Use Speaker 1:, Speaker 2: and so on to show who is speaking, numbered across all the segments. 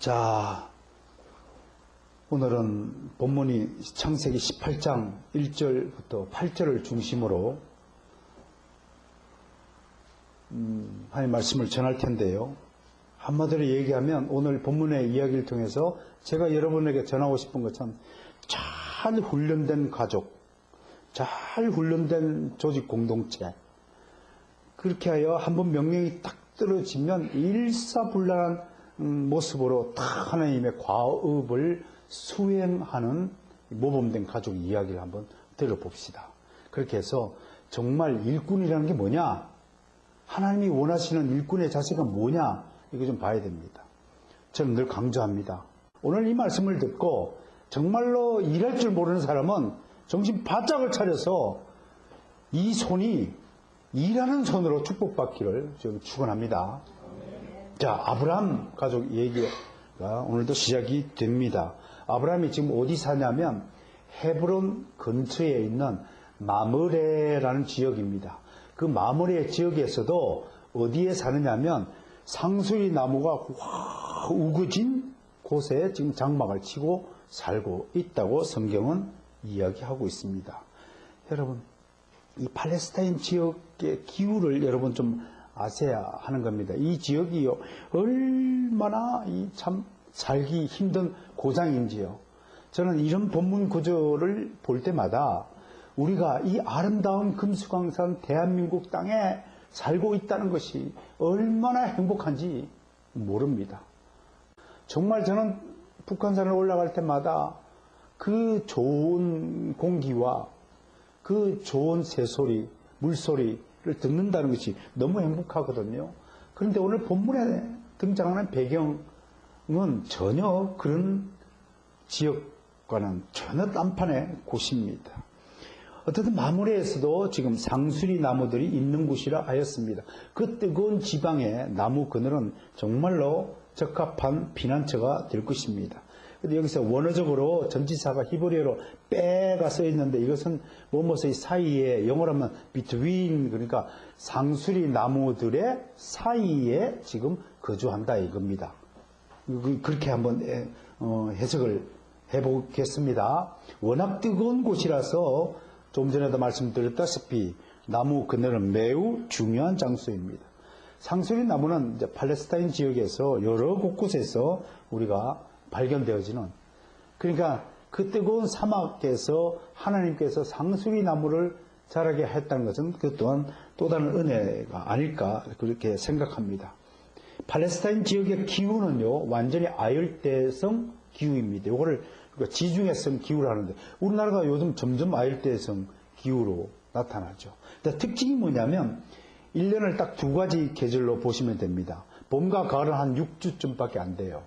Speaker 1: 자, 오늘은 본문이 창세기 18장 1절부터 8절을 중심으로 하나님의 말씀을 전할 텐데요. 한마디로 얘기하면 오늘 본문의 이야기를 통해서 제가 여러분에게 전하고 싶은 것은 잘 훈련된 가족, 잘 훈련된 조직 공동체, 그렇게 하여 한번 명령이 딱 떨어지면 일사불란한 모습으로 다 하나님의 과업을 수행하는 모범된 가족 이야기를 한번 들어봅시다. 그렇게 해서 정말 일꾼이라는 게 뭐냐, 하나님이 원하시는 일꾼의 자세가 뭐냐, 이거 좀 봐야 됩니다. 저는 늘 강조합니다. 오늘 이 말씀을 듣고 정말로 일할 줄 모르는 사람은 정신 바짝을 차려서 이 손이 일하는 손으로 축복받기를 좀 축원합니다. 자, 아브라함 가족 얘기가 오늘도 시작이 됩니다. 아브라함이 지금 어디 사냐면 헤브론 근처에 있는 마므레라는 지역입니다. 그 마므레 지역에서도 어디에 사느냐면 상수리 나무가 확 우거진 곳에 지금 장막을 치고 살고 있다고 성경은 이야기하고 있습니다. 여러분, 이 팔레스타인 지역의 기후를 여러분 좀 아셔야 하는 겁니다. 이 지역이요, 얼마나 참 살기 힘든 고장인지요. 저는 이런 본문 구조를 볼 때마다 우리가 이 아름다운 금수강산 대한민국 땅에 살고 있다는 것이 얼마나 행복한지 모릅니다. 정말 저는 북한산을 올라갈 때마다 그 좋은 공기와 그 좋은 새소리, 물소리를 듣는다는 것이 너무 행복하거든요. 그런데 오늘 본문에 등장하는 배경은 전혀 그런 지역과는 전혀 딴판의 곳입니다. 어쨌든 마므레에서도 지금 상수리 나무들이 있는 곳이라 하였습니다. 그 뜨거운 지방의 나무 그늘은 정말로 적합한 피난처가 될 것입니다. 근데 여기서 원어적으로 전치사가 히브리어로 빼가 써 있는데 이것은 뭐뭐의 사이에, 영어로 하면 between, 그러니까 상수리 나무들의 사이에 지금 거주한다 이겁니다. 그렇게 한번 해석을 해보겠습니다. 워낙 뜨거운 곳이라서 좀 전에도 말씀드렸다시피 나무 그늘은 매우 중요한 장소입니다. 상수리 나무는 이제 팔레스타인 지역에서 여러 곳곳에서 우리가 발견되어지는, 그러니까 그 뜨거운 사막에서 하나님께서 상수리 나무를 자라게 했다는 것은 그 또한 또 다른 은혜가 아닐까 그렇게 생각합니다. 팔레스타인 지역의 기후는요, 완전히 아열대성 기후입니다. 이거를 지중해성 기후를 하는데 우리나라가 요즘 점점 아열대성 기후로 나타나죠. 근데 특징이 뭐냐면 1년을 딱 두 가지 계절로 보시면 됩니다. 봄과 가을은 한 6주쯤밖에 안 돼요.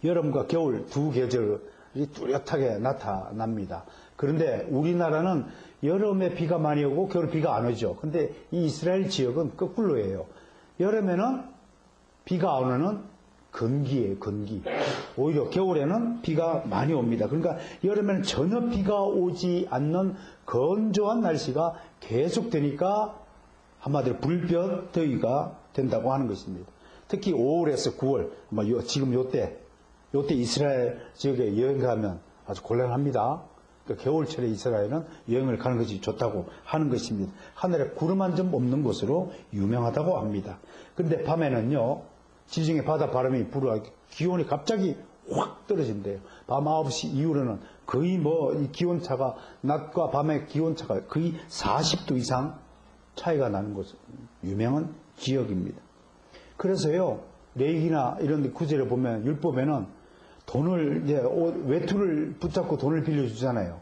Speaker 1: 여름과 겨울 두 계절이 뚜렷하게 나타납니다. 그런데 우리나라는 여름에 비가 많이 오고 겨울에 비가 안 오죠. 근데 이 이스라엘 지역은 거꾸로예요. 여름에는 비가 안 오는 건기예요, 건기. 오히려 겨울에는 비가 많이 옵니다. 그러니까 여름에는 전혀 비가 오지 않는 건조한 날씨가 계속되니까 한마디로 불볕 더위가 된다고 하는 것입니다. 특히 5월에서 9월, 지금 요때 이스라엘 지역에 여행 가면 아주 곤란합니다. 그러니까 겨울철에 이스라엘은 여행을 가는 것이 좋다고 하는 것입니다. 하늘에 구름 한 점 없는 곳으로 유명하다고 합니다. 그런데 밤에는요, 지중해 바다 바람이 불어 기온이 갑자기 확 떨어진대요. 밤 9시 이후로는 거의 이 기온차가, 낮과 밤의 기온차가 거의 40도 이상 차이가 나는 곳, 유명한 지역입니다. 그래서요, 레위기나 이런 구절에 보면, 율법에는 돈을, 외투를 붙잡고 돈을 빌려주잖아요.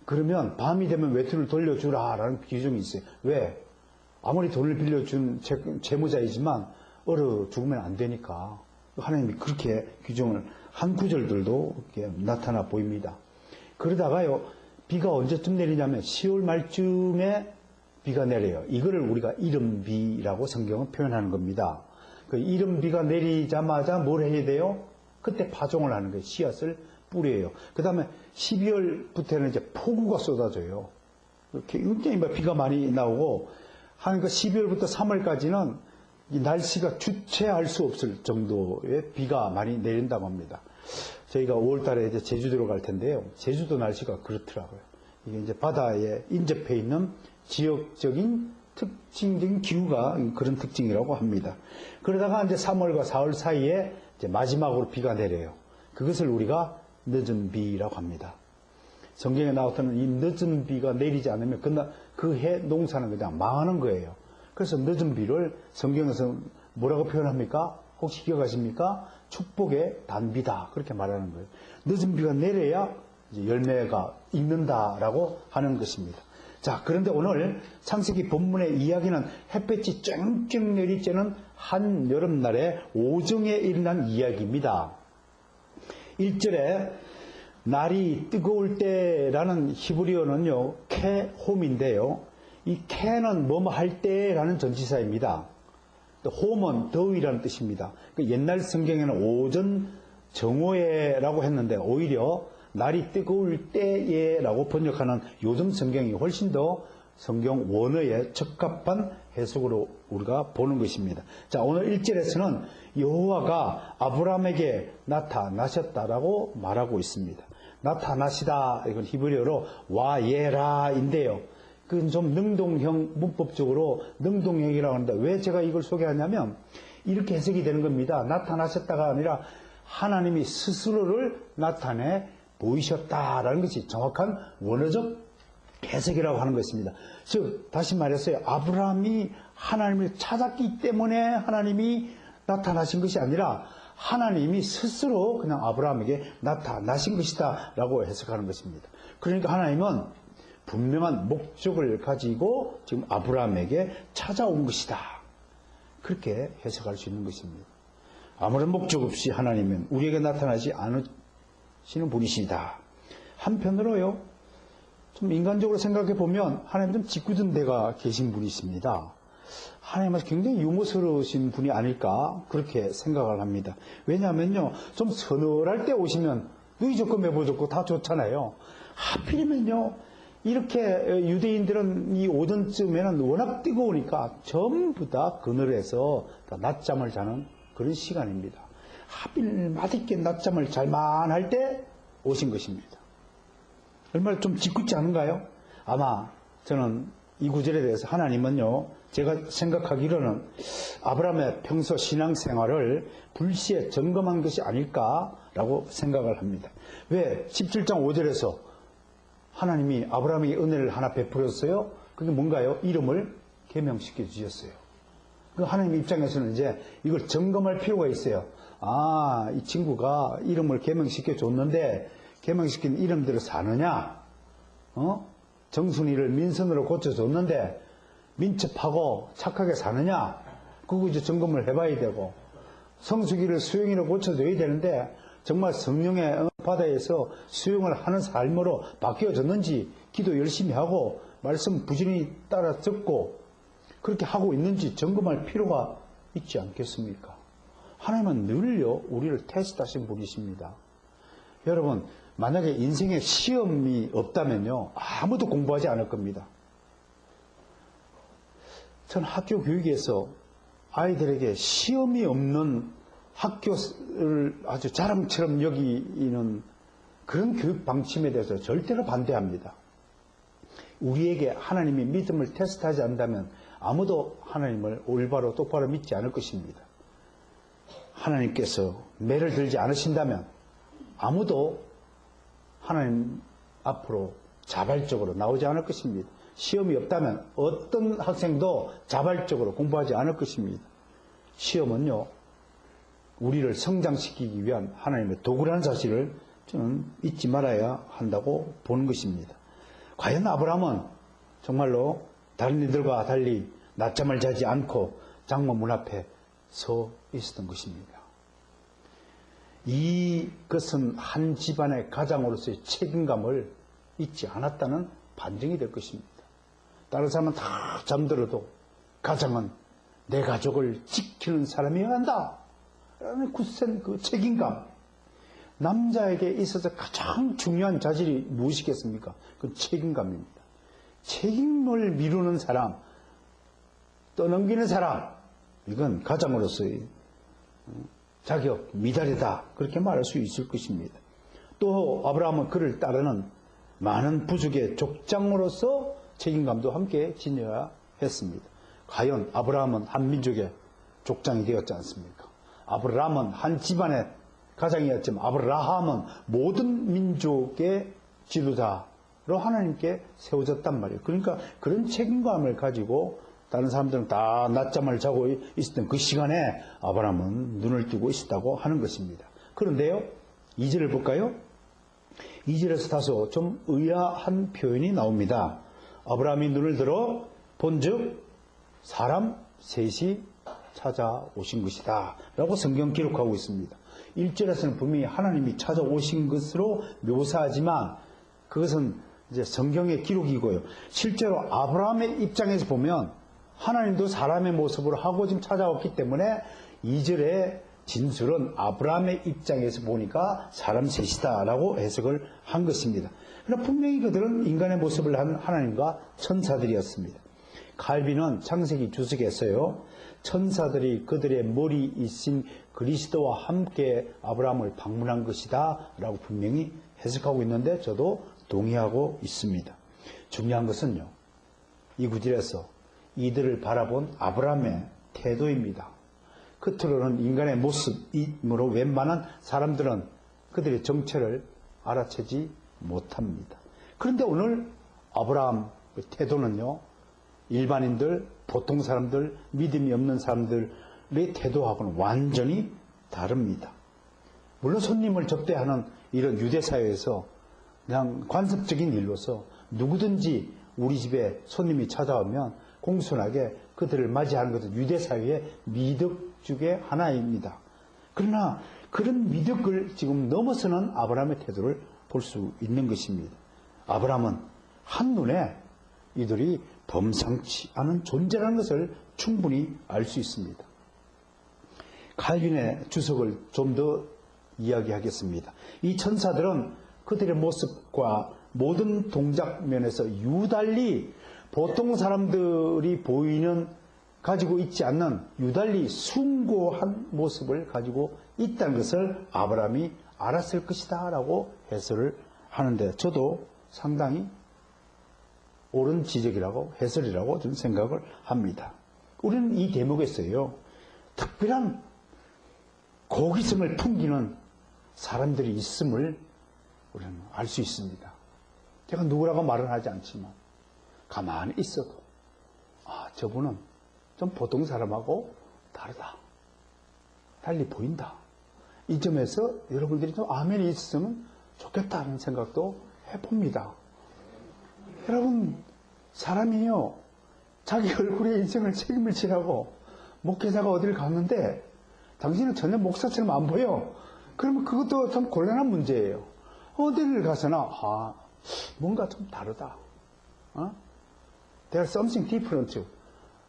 Speaker 1: 그러면 밤이 되면 외투를 돌려주라라는 규정이 있어요. 왜? 아무리 돈을 빌려준 채무자이지만 얼어 죽으면 안 되니까 하나님이 그렇게 규정을 한 구절들도 이렇게 나타나 보입니다. 그러다가요, 비가 언제쯤 내리냐면 10월 말쯤에 비가 내려요. 이거를 우리가 이른비라고 성경은 표현하는 겁니다. 그 이른비가 내리자마자 뭘 해야 돼요? 그때 파종을 하는 거예요. 씨앗을 뿌려요. 그 다음에 12월부터는 이제 폭우가 쏟아져요. 굉장히 비가 많이 나오고 한 그 12월부터 3월까지는 이 날씨가 주체할 수 없을 정도의 비가 많이 내린다고 합니다. 저희가 5월 달에 이제 제주도로 갈 텐데요. 제주도 날씨가 그렇더라고요. 이게 이제 바다에 인접해 있는 지역적인 특징적인 기후가 그런 특징이라고 합니다. 그러다가 이제 3월과 4월 사이에 이제 마지막으로 비가 내려요. 그것을 우리가 늦은 비라고 합니다. 성경에 나왔던 이 늦은 비가 내리지 않으면 그 해 농사는 그냥 망하는 거예요. 그래서 늦은 비를 성경에서 뭐라고 표현합니까? 혹시 기억하십니까? 축복의 단비다. 그렇게 말하는 거예요. 늦은 비가 내려야 이제 열매가 익는다라고 하는 것입니다. 자, 그런데 오늘 창세기 본문의 이야기는 햇볕이 쨍쨍 내리쬐는 한 여름날의 오정에 일어난 이야기입니다. 1절에 날이 뜨거울 때라는 히브리어는요, 케홈인데요. 이 케는 뭐뭐 할 때라는 전치사입니다. 홈은 더위라는 뜻입니다. 옛날 성경에는 오전 정오에라고 했는데 오히려 날이 뜨거울 때에라고 번역하는 요즘 성경이 훨씬 더 성경 원어에 적합한 해석으로 우리가 보는 것입니다. 자, 오늘 1절에서는 여호와가 아브라함에게 나타나셨다라고 말하고 있습니다. 나타나시다, 이건 히브리어로 와예라인데요. 그건 좀 능동형, 문법적으로 능동형이라고 하는데 왜 제가 이걸 소개하냐면 이렇게 해석이 되는 겁니다. 나타나셨다가 아니라 하나님이 스스로를 나타내 보이셨다라는 것이 정확한 원어적 해석이라고 하는 것입니다. 즉 다시 말해서요, 아브라함이 하나님을 찾았기 때문에 하나님이 나타나신 것이 아니라 하나님이 스스로 그냥 아브라함에게 나타나신 것이다 라고 해석하는 것입니다. 그러니까 하나님은 분명한 목적을 가지고 지금 아브라함에게 찾아온 것이다, 그렇게 해석할 수 있는 것입니다. 아무런 목적 없이 하나님은 우리에게 나타나지 않으시는 분이시다. 한편으로요, 좀 인간적으로 생각해 보면 하나님 좀 짓궂은 데가 계신 분이십니다. 하나님은 굉장히 유머스러우신 분이 아닐까 그렇게 생각을 합니다. 왜냐하면요, 좀 서늘할 때 오시면 누이 좋고 매보 좋고 다 좋잖아요. 하필이면요, 이렇게 유대인들은 이 오전쯤에는 워낙 뜨거우니까 전부 다 그늘에서 다 낮잠을 자는 그런 시간입니다. 하필 맛있게 낮잠을 잘만 할 때 오신 것입니다. 얼마나 좀 짓궂지 않은가요? 아마 저는 이 구절에 대해서 하나님은요, 제가 생각하기로는 아브라함의 평소 신앙생활을 불시에 점검한 것이 아닐까라고 생각을 합니다. 왜? 17장 5절에서 하나님이 아브라함에게 은혜를 하나 베풀었어요. 그게 뭔가요? 이름을 개명시켜 주셨어요. 그 하나님 입장에서는 이제 이걸 점검할 필요가 있어요. 아, 이 친구가 이름을 개명시켜 줬는데 개명시킨 이름대로 사느냐? 정순이를 민선으로 고쳐줬는데 민첩하고 착하게 사느냐? 그거 이제 점검을 해봐야 되고, 성수기를 수영이로 고쳐줘야 되는데 정말 성령의 바다에서 수영을 하는 삶으로 바뀌어졌는지, 기도 열심히 하고 말씀 부지런히 따라 듣고 그렇게 하고 있는지 점검할 필요가 있지 않겠습니까? 하나님은 늘요 우리를 테스트하신 분이십니다. 여러분, 만약에 인생에 시험이 없다면요 아무도 공부하지 않을 겁니다. 전 학교 교육에서 아이들에게 시험이 없는 학교를 아주 자랑처럼 여기는 그런 교육 방침에 대해서 절대로 반대합니다. 우리에게 하나님이 믿음을 테스트하지 않는다면 아무도 하나님을 올바로 똑바로 믿지 않을 것입니다. 하나님께서 매를 들지 않으신다면 아무도 하나님 앞으로 자발적으로 나오지 않을 것입니다. 시험이 없다면 어떤 학생도 자발적으로 공부하지 않을 것입니다. 시험은요, 우리를 성장시키기 위한 하나님의 도구라는 사실을 저는 잊지 말아야 한다고 보는 것입니다. 과연 아브라함은 정말로 다른 이들과 달리 낮잠을 자지 않고 장막 문 앞에 서 있었던 것입니다. 이것은 한 집안의 가장으로서의 책임감을 잊지 않았다는 반증이 될 것입니다. 다른 사람은 다 잠들어도 가장은 내 가족을 지키는 사람이어야 한다 라는 굳센 그 책임감. 남자에게 있어서 가장 중요한 자질이 무엇이겠습니까? 그건 책임감입니다. 책임을 미루는 사람, 떠넘기는 사람, 이건 가장으로서의 자격 미달이다. 그렇게 말할 수 있을 것입니다. 또 아브라함은 그를 따르는 많은 부족의 족장으로서 책임감도 함께 지녀야 했습니다. 과연 아브라함은 한 민족의 족장이 되었지 않습니까? 아브라함은 한 집안의 가장이었지만 아브라함은 모든 민족의 지도자로 하나님께 세워졌단 말이에요. 그러니까 그런 책임감을 가지고 다른 사람들은 다 낮잠을 자고 있었던 그 시간에 아브라함은 눈을 뜨고 있었다고 하는 것입니다. 그런데요, 2절을 볼까요? 2절에서 다소 좀 의아한 표현이 나옵니다. 아브라함이 눈을 들어 본즉 사람 셋이 찾아오신 것이다 라고 성경 기록하고 있습니다. 1절에서는 분명히 하나님이 찾아오신 것으로 묘사하지만 그것은 이제 성경의 기록이고요. 실제로 아브라함의 입장에서 보면 하나님도 사람의 모습으로 하고 지금 찾아왔기 때문에 2절의 진술은 아브라함의 입장에서 보니까 사람 셋이다 라고 해석을 한 것입니다. 그러나 분명히 그들은 인간의 모습을 한 하나님과 천사들이었습니다. 칼빈은 창세기 주석에서요, 천사들이 그들의 머리이신 그리스도와 함께 아브라함을 방문한 것이다 라고 분명히 해석하고 있는데 저도 동의하고 있습니다. 중요한 것은요, 이 구절에서 이들을 바라본 아브라함의 태도입니다. 겉으로는 인간의 모습이므로 웬만한 사람들은 그들의 정체를 알아채지 못합니다. 그런데 오늘 아브라함의 태도는요, 일반인들, 보통 사람들, 믿음이 없는 사람들의 태도하고는 완전히 다릅니다. 물론 손님을 접대하는 이런 유대사회에서 그냥 관습적인 일로서 누구든지 우리 집에 손님이 찾아오면 공손하게 그들을 맞이하는 것은 유대사회의 미덕 중에 하나입니다. 그러나 그런 미덕을 지금 넘어서는 아브라함의 태도를 볼 수 있는 것입니다. 아브라함은 한눈에 이들이 범상치 않은 존재라는 것을 충분히 알 수 있습니다. 칼빈의 주석을 좀 더 이야기하겠습니다. 이 천사들은 그들의 모습과 모든 동작 면에서 유달리 보통 사람들이 가지고 있지 않는 유달리 숭고한 모습을 가지고 있다는 것을 아브라함이 알았을 것이다 라고 해설을 하는데 저도 상당히 옳은 지적이라고 해설이라고 좀 생각을 합니다. 우리는 이 대목에서요, 특별한 고기성을 풍기는 사람들이 있음을 우리는 알 수 있습니다. 제가 누구라고 말은 하지 않지만 가만히 있어도 저분은 좀 보통 사람하고 다르다, 달리 보인다. 이 점에서 여러분들이 좀 아멘이 있으면 좋겠다는 생각도 해봅니다. 여러분, 사람이요, 자기 얼굴에 인생을 책임을 지라고 목회자가 어디를 갔는데 당신은 전혀 목사처럼 안 보여. 그러면 그것도 참 곤란한 문제예요. 어디를 가서나 뭔가 좀 다르다. There's something different.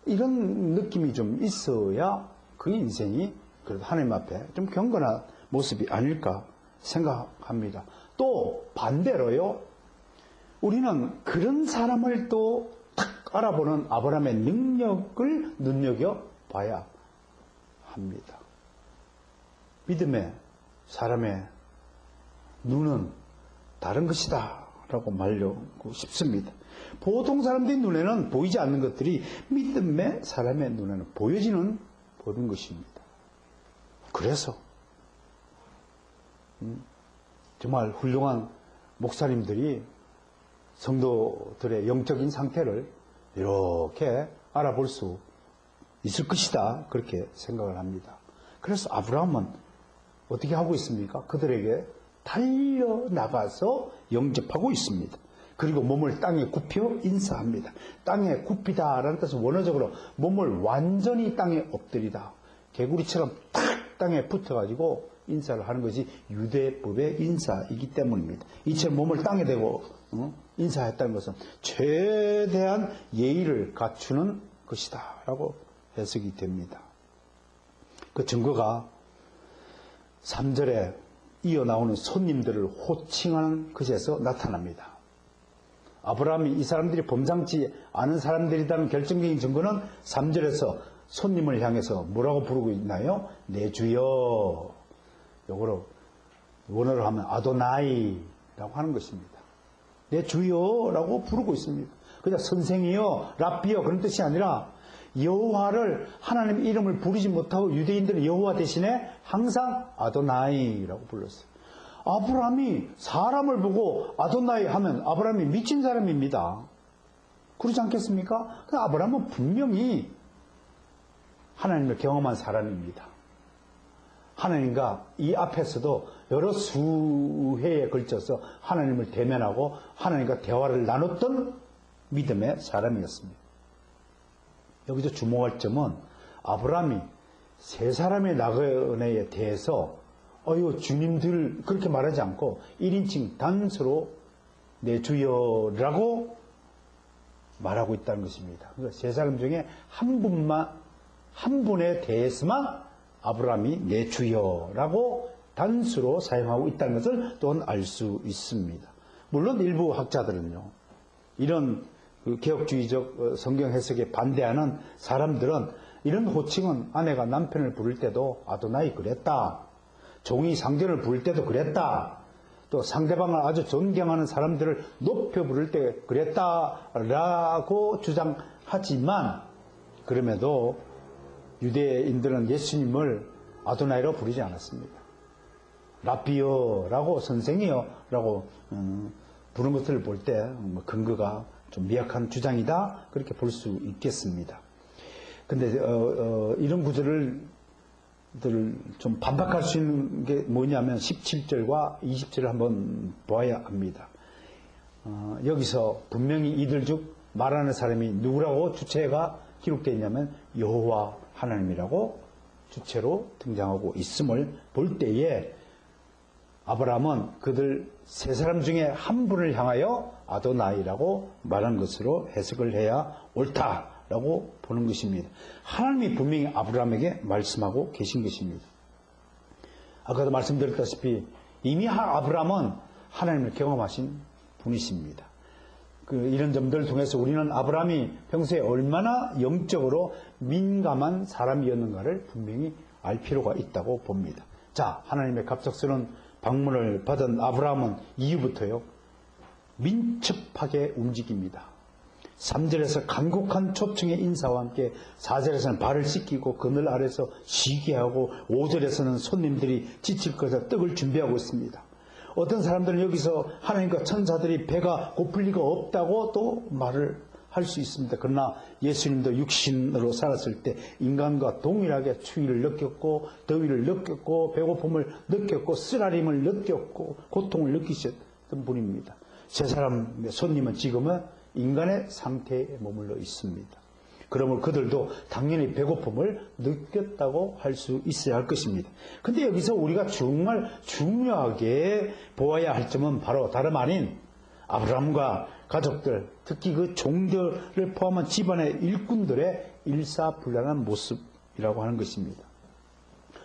Speaker 1: 이런 느낌이 좀 있어야 그 인생이 그래도 하나님 앞에 좀 경건한 모습이 아닐까 생각합니다. 또 반대로요, 우리는 그런 사람을 또 딱 알아보는 아브라함의 능력을 눈여겨봐야 합니다. 믿음의 사람의 눈은 다른 것이다 라고 말하고 싶습니다. 보통 사람들의 눈에는 보이지 않는 것들이 믿음의 사람의 눈에는 보여지는 보는 것입니다. 그래서 정말 훌륭한 목사님들이 성도들의 영적인 상태를 이렇게 알아볼 수 있을 것이다, 그렇게 생각을 합니다. 그래서 아브라함은 어떻게 하고 있습니까? 그들에게 달려나가서 영접하고 있습니다. 그리고 몸을 땅에 굽혀 인사합니다. 땅에 굽히다라는 뜻은 원어적으로 몸을 완전히 땅에 엎드리다, 개구리처럼 딱 땅에 붙어가지고 인사를 하는 것이 유대법의 인사이기 때문입니다. 이처럼 몸을 땅에 대고 인사했다는 것은 최대한 예의를 갖추는 것이다 라고 해석이 됩니다. 그 증거가 3절에 이어나오는 손님들을 호칭하는 것에서 나타납니다. 아브라함이 이 사람들이 범상치 않은 사람들이라는 결정적인 증거는 3절에서 손님을 향해서 뭐라고 부르고 있나요? 내 주여. 요거로 원어로 하면 아도나이라고 하는 것입니다. 내 주여라고 부르고 있습니다. 그냥 선생이여, 랍비여 그런 뜻이 아니라 여호와를 하나님 이름을 부르지 못하고 유대인들은 여호와 대신에 항상 아도나이라고 불렀어요. 아브라함이 사람을 보고 아도나이 하면 아브라함이 미친 사람입니다. 그렇지 않겠습니까? 아브라함은 분명히 하나님을 경험한 사람입니다. 하나님과 이 앞에서도 여러 수회에 걸쳐서 하나님을 대면하고 하나님과 대화를 나눴던 믿음의 사람이었습니다. 여기서 주목할 점은 아브라함이 세 사람의 나그네에 대해서 주님들 그렇게 말하지 않고 1인칭 단수로 내 주여라고 말하고 있다는 것입니다. 그러니까 세 사람 중에 한 분에 대해서만 아브라함이 내 주여라고 단수로 사용하고 있다는 것을 또한 알 수 있습니다. 물론 일부 학자들은요, 이런 개혁주의적 성경 해석에 반대하는 사람들은 이런 호칭은 아내가 남편을 부를 때도 아도나이 그랬다, 종이 상전을 부를 때도 그랬다, 또 상대방을 아주 존경하는 사람들을 높여 부를 때 그랬다라고 주장하지만, 그럼에도 유대인들은 예수님을 아도나이로 부르지 않았습니다. 랍비여라고, 선생이여라고 부르는 것을 볼 때 근거가 좀 미약한 주장이다, 그렇게 볼 수 있겠습니다. 근데 이런 구절을 좀 반박할 수 있는 게 뭐냐면 17절과 20절을 한번 보아야 합니다. 여기서 분명히 이들 중 말하는 사람이 누구라고 주체가 기록되어 있냐면 여호와 하나님이라고 주체로 등장하고 있음을 볼 때에 아브라함은 그들 세 사람 중에 한 분을 향하여 아도나이라고 말한 것으로 해석을 해야 옳다라고 보는 것입니다. 하나님이 분명히 아브라함에게 말씀하고 계신 것입니다. 아까도 말씀드렸다시피 이미 아브라함은 하나님을 경험하신 분이십니다. 이런 점들을 통해서 우리는 아브라함이 평소에 얼마나 영적으로 민감한 사람이었는가를 분명히 알 필요가 있다고 봅니다. 자, 하나님의 갑작스러운 방문을 받은 아브라함은 이후부터요, 민첩하게 움직입니다. 3절에서 간곡한 초청의 인사와 함께 4절에서는 발을 씻기고 그늘 아래서 쉬게 하고 5절에서는 손님들이 지칠 것에 떡을 준비하고 있습니다. 어떤 사람들은 여기서 하나님과 천사들이 배가 고플 리가 없다고 또 말을 할 수 있습니다. 그러나 예수님도 육신으로 살았을 때 인간과 동일하게 추위를 느꼈고 더위를 느꼈고 배고픔을 느꼈고 쓰라림을 느꼈고 고통을 느끼셨던 분입니다. 세 사람의 손님은 지금은 인간의 상태에 머물러 있습니다. 그러므로 그들도 당연히 배고픔을 느꼈다고 할 수 있어야 할 것입니다. 근데 여기서 우리가 정말 중요하게 보아야 할 점은 바로 다름 아닌 아브라함과 가족들, 특히 그 종들을 포함한 집안의 일꾼들의 일사불란한 모습이라고 하는 것입니다.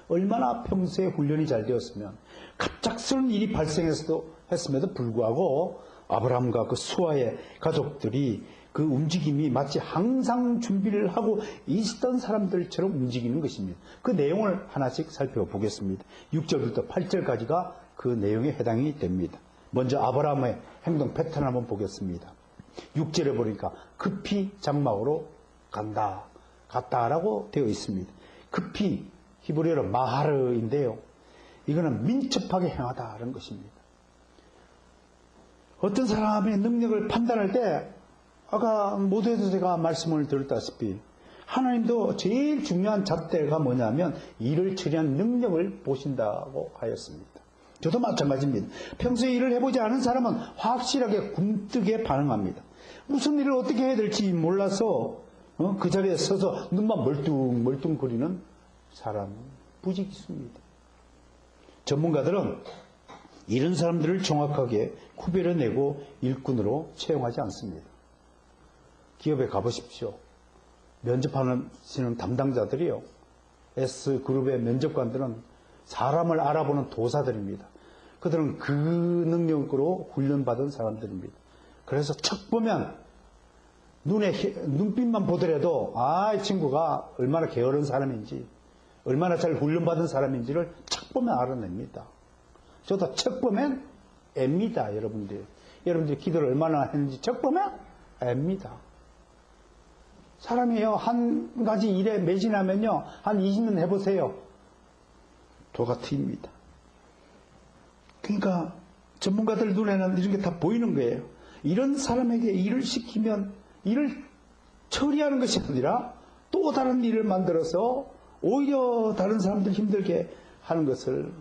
Speaker 1: 얼마나 평소에 훈련이 잘 되었으면 갑작스러운 일이 발생했음에도 불구하고 아브라함과 그 수아의 가족들이 그 움직임이 마치 항상 준비를 하고 있었던 사람들처럼 움직이는 것입니다. 그 내용을 하나씩 살펴보겠습니다. 6절부터 8절까지가 그 내용에 해당이 됩니다. 먼저 아브라함의 행동 패턴을 한번 보겠습니다. 6절에 보니까 급히 장막으로 갔다라고 되어 있습니다. 급히 히브리어로 마하르인데요, 이거는 민첩하게 행하다라는 것입니다. 어떤 사람의 능력을 판단할 때 아까 모두에서 제가 말씀을 드렸다시피 하나님도 제일 중요한 잣대가 뭐냐면 일을 처리한 능력을 보신다고 하였습니다. 저도 마찬가지입니다. 평소에 일을 해보지 않은 사람은 확실하게 굼뜨게 반응합니다. 무슨 일을 어떻게 해야 될지 몰라서 그 자리에 서서 눈만 멀뚱멀뚱거리는 사람은 부직 있습니다. 전문가들은 이런 사람들을 정확하게 구별해내고 일꾼으로 채용하지 않습니다. 기업에 가보십시오. 면접하시는 담당자들이요, S그룹의 면접관들은 사람을 알아보는 도사들입니다. 그들은 그 능력으로 훈련받은 사람들입니다. 그래서 척 보면 눈빛만 보더라도, 이 친구가 얼마나 게으른 사람인지, 얼마나 잘 훈련받은 사람인지를 척 보면 알아냅니다. 저도 척 보면 앱니다, 여러분들. 여러분들이 기도를 얼마나 했는지 척 보면 앱니다. 사람이요, 한 가지 일에 매진하면요, 한 20년 해보세요. 도가 트입니다. 그러니까 전문가들 눈에는 이런 게 다 보이는 거예요. 이런 사람에게 일을 시키면 일을 처리하는 것이 아니라 또 다른 일을 만들어서 오히려 다른 사람들 힘들게 하는 것을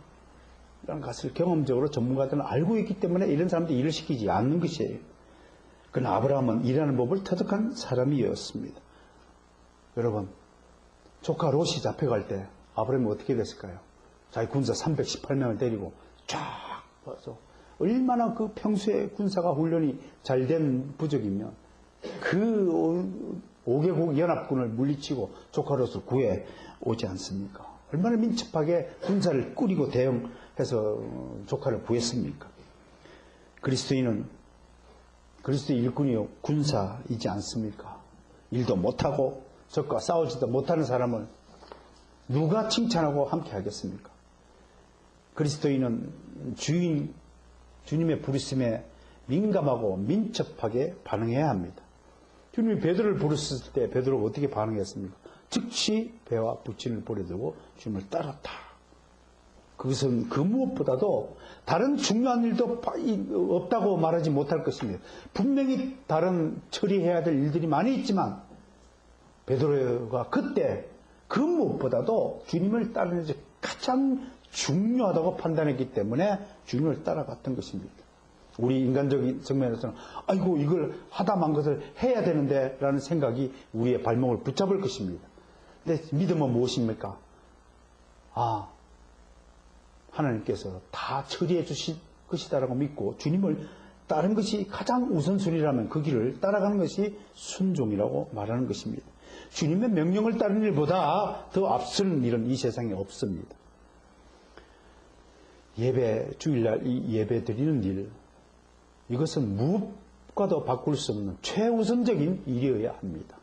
Speaker 1: 경험적으로 전문가들은 알고 있기 때문에 이런 사람들 일을 시키지 않는 것이에요. 그러나 아브라함은 일하는 법을 터득한 사람이었습니다. 여러분, 조카 롯이 잡혀갈 때 아브라함이 어떻게 됐을까요? 자기 군사 318명을 데리고 쫙 와서 얼마나 그 평소에 군사가 훈련이 잘 된 부족이면 그 5개국 연합군을 물리치고 조카 롯을 구해 오지 않습니까? 얼마나 민첩하게 군사를 꾸리고 대응해서 조카를 구했습니까? 그리스도의 일꾼이 군사이지 않습니까? 일도 못하고 적과 싸우지도 못하는 사람을 누가 칭찬하고 함께 하겠습니까? 그리스도인은 주님의 부르심에 민감하고 민첩하게 반응해야 합니다. 주님이 베드로를 부르셨을 때 베드로가 어떻게 반응했습니까? 즉시 배와 부친을 버려두고 주님을 따랐다. 그것은 그 무엇보다도 다른 중요한 일도 없다고 말하지 못할 것입니다. 분명히 다른 처리해야 될 일들이 많이 있지만 베드로가 그때 그 무엇보다도 주님을 따르는 것이 가장 중요하다고 판단했기 때문에 주님을 따라갔던 것입니다. 우리 인간적인 측면에서는 아이고 이걸 하다만 것을 해야 되는데 라는 생각이 우리의 발목을 붙잡을 것입니다. 근데 믿음은 무엇입니까? 하나님께서 다 처리해 주실 것이다라고 믿고 주님을 따르는 것이 가장 우선순위라면 그 길을 따라가는 것이 순종이라고 말하는 것입니다. 주님의 명령을 따르는 일보다 더 앞서는 일은 이 세상에 없습니다. 주일날 이 예배 드리는 일, 이것은 무엇과도 바꿀 수 없는 최우선적인 일이어야 합니다.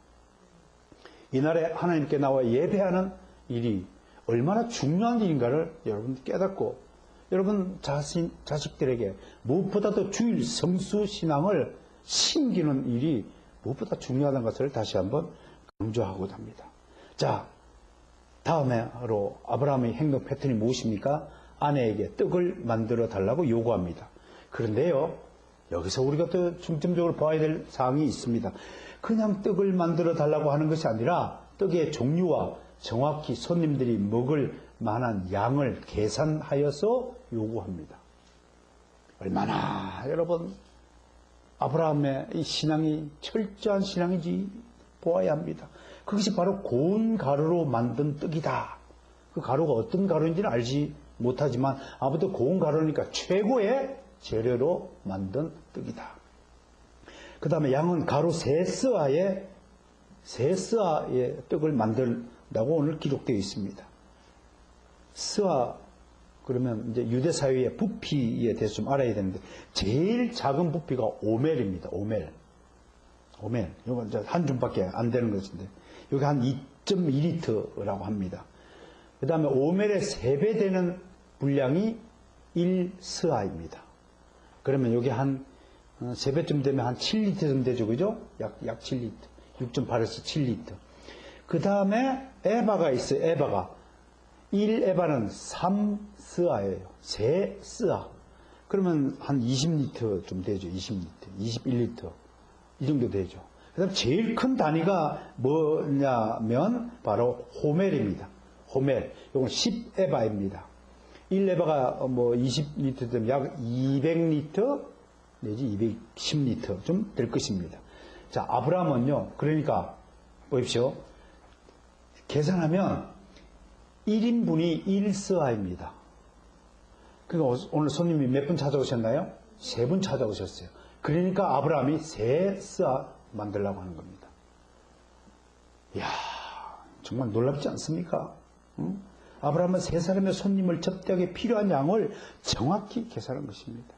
Speaker 1: 이날에 하나님께 나와 예배하는 일이 얼마나 중요한 일인가를 여러분 깨닫고 여러분 자식들에게 무엇보다도 주일 성수 신앙을 심기는 일이 무엇보다 중요하다는 것을 다시 한번 강조하고자 합니다. 자, 다음으로 아브라함의 행동 패턴이 무엇입니까? 아내에게 떡을 만들어 달라고 요구합니다. 그런데요, 여기서 우리가 또 중점적으로 봐야 될 사항이 있습니다. 그냥 떡을 만들어 달라고 하는 것이 아니라 떡의 종류와 정확히 손님들이 먹을 만한 양을 계산하여서 요구합니다. 얼마나 여러분 아브라함의 이 신앙이 철저한 신앙인지 보아야 합니다. 그것이 바로 고운 가루로 만든 떡이다. 그 가루가 어떤 가루인지는 알지 못하지만 아무튼 고운 가루니까 최고의 재료로 만든 떡이다. 그 다음에 양은 가루 3스아의 떡을 만든다고 오늘 기록되어 있습니다. 스아, 그러면 이제 유대 사회의 부피에 대해서 좀 알아야 되는데, 제일 작은 부피가 오멜입니다. 오멜. 이건 이제 한 줌밖에 안 되는 것인데, 여기 한 2.2리터라고 합니다. 그 다음에 오멜의 3배 되는 분량이 1스아입니다. 그러면 여기 한 3배쯤 되면 한 7리터 정도 되죠, 그죠? 약 7리터. 6.8에서 7리터. 그 다음에 에바가 있어요, 에바가. 1에바는 3스아예요. 3스아. 그러면 한 20리터 좀 되죠, 20리터. 21리터. 이 정도 되죠. 그 다음 제일 큰 단위가 뭐냐면 바로 호멜입니다. 호멜. 이건 10에바입니다. 1에바가 뭐 20리터 되면 약 200리터 내지 210리터 좀 될 것입니다. 자, 아브라함은요, 그러니까 보십시오. 계산하면 1인분이 1스아입니다. 그러니까 오늘 손님이 몇 분 찾아오셨나요? 3분 찾아오셨어요. 그러니까 아브라함이 3스아 만들려고 하는 겁니다. 이야, 정말 놀랍지 않습니까? 응? 아브라함은 3사람의 손님을 접대하기 필요한 양을 정확히 계산한 것입니다.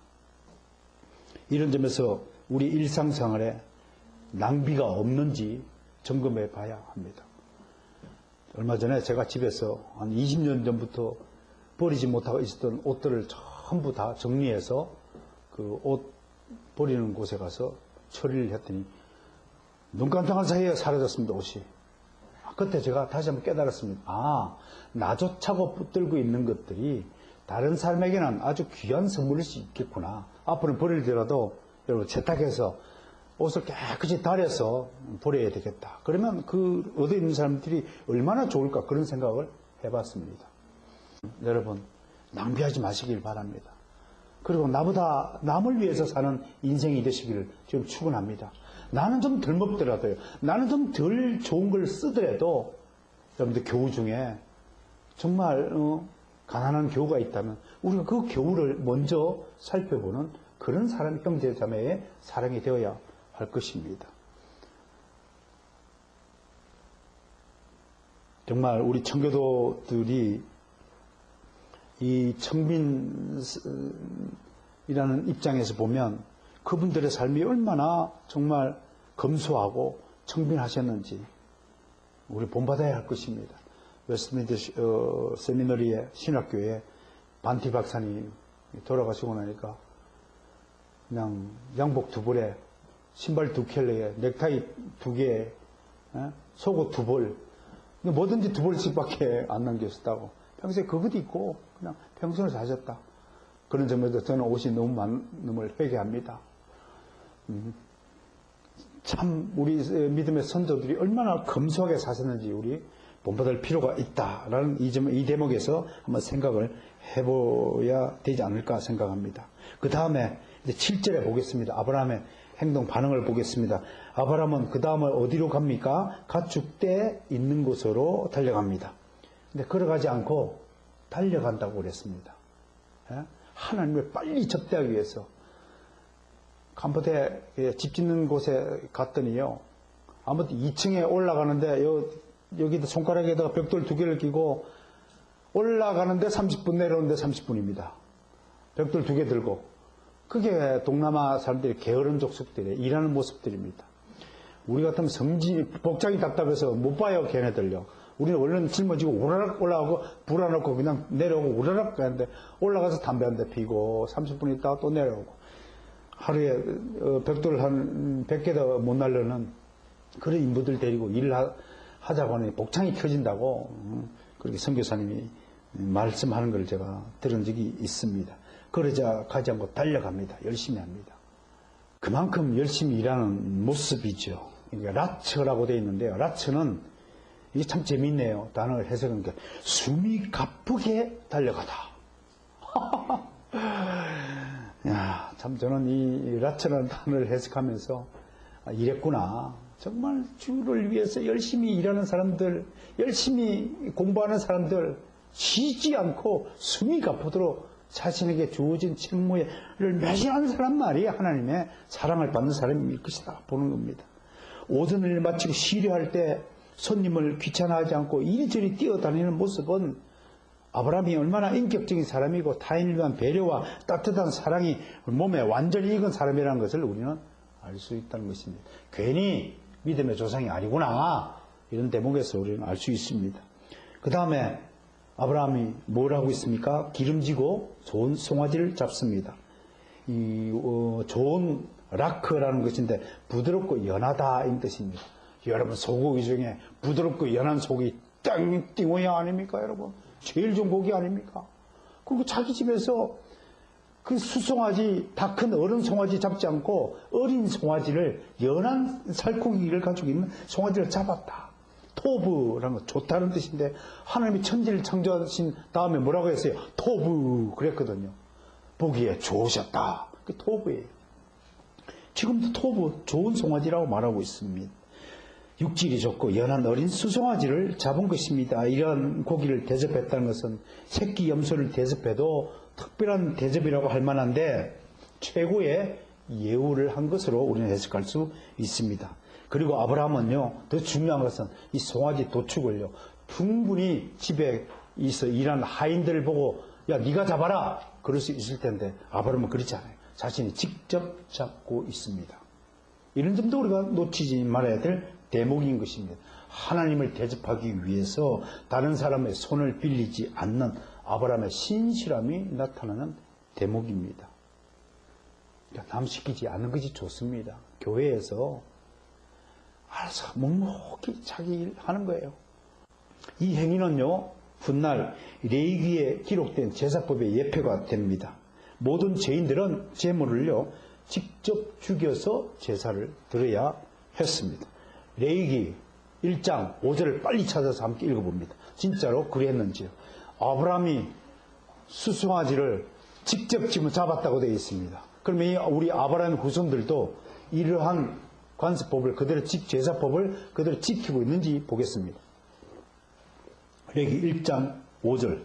Speaker 1: 이런 점에서 우리 일상생활에 낭비가 없는지 점검해 봐야 합니다. 얼마 전에 제가 집에서 한 20년 전부터 버리지 못하고 있었던 옷들을 전부 다 정리해서 그 옷 버리는 곳에 가서 처리를 했더니 눈 깜짝할 사이에 사라졌습니다, 옷이. 그때 제가 다시 한번 깨달았습니다. 아, 나조차고 붙들고 있는 것들이 다른 사람에게는 아주 귀한 선물일 수 있겠구나. 앞으로는 버리더라도 여러분 세탁해서 옷을 깨끗이 다려서 버려야 되겠다. 그러면 그 얻어 있는 사람들이 얼마나 좋을까 그런 생각을 해봤습니다. 여러분 낭비하지 마시길 바랍니다. 그리고 나보다 남을 위해서 사는 인생이 되시기를 지금 축원합니다. 나는 좀 덜 먹더라도요. 나는 좀 덜 좋은 걸 쓰더라도 여러분들 교우 중에 정말 가난한 교우가 있다면 우리가 그 교우를 먼저 살펴보는 그런 사람 형제 자매의 사랑이 되어야 할 것입니다. 정말 우리 청교도들이 이 청빈이라는 입장에서 보면 그분들의 삶이 얼마나 정말 검소하고 청빈하셨는지 우리 본받아야 할 것입니다. 웨스트민스터 세미너리의 신학교에 반티 박사님 돌아가시고 나니까 그냥 양복 2벌에 신발 2켤레에 넥타이 2개에 속옷 2벌 뭐든지 2벌씩밖에 안 남겼었다고. 평소에 그것도 있고 그냥 평생을 사셨다. 그런 점에서 저는 옷이 너무 많음을 회개합니다. 참 우리 믿음의 선조들이 얼마나 검소하게 사셨는지 우리 본받을 필요가 있다라는 이 대목에서 한번 생각을 해봐야 되지 않을까 생각합니다. 그 다음에 이제 7절에 보겠습니다. 아브라함의 행동 반응을 보겠습니다. 아브라함은 그 다음에 어디로 갑니까? 가축대 있는 곳으로 달려갑니다. 근데 걸어가지 않고 달려간다고 그랬습니다. 하나님을 빨리 접대하기 위해서 간포대 집 짓는 곳에 갔더니요. 아무튼 2층에 올라가는데 여기다 손가락에다가 벽돌 2개를 끼고 올라가는데 30분 내려오는데 30분입니다. 벽돌 2개 들고. 그게 동남아 사람들이 게으른 족속들의 일하는 모습들입니다. 우리 같으면 복장이 답답해서 못 봐요, 걔네들요. 우리는 원래는 짊어지고 우라락 올라가고 불어넣고 그냥 내려오고 우라락 가는데 올라가서 담배 한 대 피고 30분 있다가 또 내려오고 하루에 벽돌 한 100개 더 못 날려는 그런 인부들 데리고 일을 하자고 하니 복창이 켜진다고 그렇게 선교사님이 말씀하는 걸 제가 들은 적이 있습니다. 그러자 가지 않고 달려갑니다. 열심히 합니다. 그만큼 열심히 일하는 모습이죠. 그러니까 라츠라고 되어 있는데요. 라츠는 이게 참 재밌네요. 단어를 해석하니까 숨이 가쁘게 달려가다. 야, 참 저는 이 라츠라는 단어를 해석하면서 이랬구나. 정말 주를 위해서 열심히 일하는 사람들, 열심히 공부하는 사람들, 쉬지 않고 숨이 가쁘도록 자신에게 주어진 책무를 매진하는 사람 말이 하나님의 사랑을 받는 사람일 것이다 보는 겁니다. 오전 일 마치고 쉬려할 때 손님을 귀찮아하지 않고 이리저리 뛰어다니는 모습은 아브라함이 얼마나 인격적인 사람이고 타인을 위한 배려와 따뜻한 사랑이 몸에 완전히 익은 사람이라는 것을 우리는 알 수 있다는 것입니다. 괜히 믿음의 조상이 아니구나 이런 대목에서 우리는 알 수 있습니다. 그 다음에 아브라함이 뭘 하고 있습니까? 기름지고 좋은 송아지를 잡습니다. 좋은 라크라는 것인데 부드럽고 연하다 이 뜻입니다. 여러분 소고기 중에 부드럽고 연한 소고기 띵호야 아닙니까 여러분? 제일 좋은 고기 아닙니까? 그리고 자기 집에서 그 수송아지, 다 큰 어른 송아지 잡지 않고 어린 송아지를 연한 살코기를 가지고 있는 송아지를 잡았다. 토브라는 거 좋다는 뜻인데 하나님이 천지를 창조하신 다음에 뭐라고 했어요? 토브 그랬거든요. 보기에 좋으셨다. 그 토브예요. 지금도 토브 좋은 송아지라고 말하고 있습니다. 육질이 좋고 연한 어린 수송아지를 잡은 것입니다. 이런 고기를 대접했다는 것은 새끼 염소를 대접해도 특별한 대접이라고 할 만한데 최고의 예우를 한 것으로 우리는 해석할 수 있습니다. 그리고 아브라함은요, 더 중요한 것은 이 송아지 도축을요, 충분히 집에 있어 일하는 하인들을 보고 야 네가 잡아라 그럴 수 있을 텐데 아브라함은 그렇지 않아요. 자신이 직접 잡고 있습니다. 이런 점도 우리가 놓치지 말아야 될 대목인 것입니다. 하나님을 대접하기 위해서 다른 사람의 손을 빌리지 않는 아브라함의 신실함이 나타나는 대목입니다. 그러니까 남 시키지 않는 것이 좋습니다. 교회에서 알아서 묵묵히 자기 일 하는 거예요. 이 행위는요, 훗날 레위기에 기록된 제사법의 예표가 됩니다. 모든 죄인들은 제물을요 직접 죽여서 제사를 드려야 했습니다. 레위기 1장 5절을 빨리 찾아서 함께 읽어봅니다. 진짜로 그랬는지요. 아브라함이 수송아지를 직접 잡았다고 되어 있습니다. 그러면 우리 아브라함의 후손들도 이러한 관습법을 그대로 제사법을 그대로 지키고 있는지 보겠습니다. 레위기 1장 5절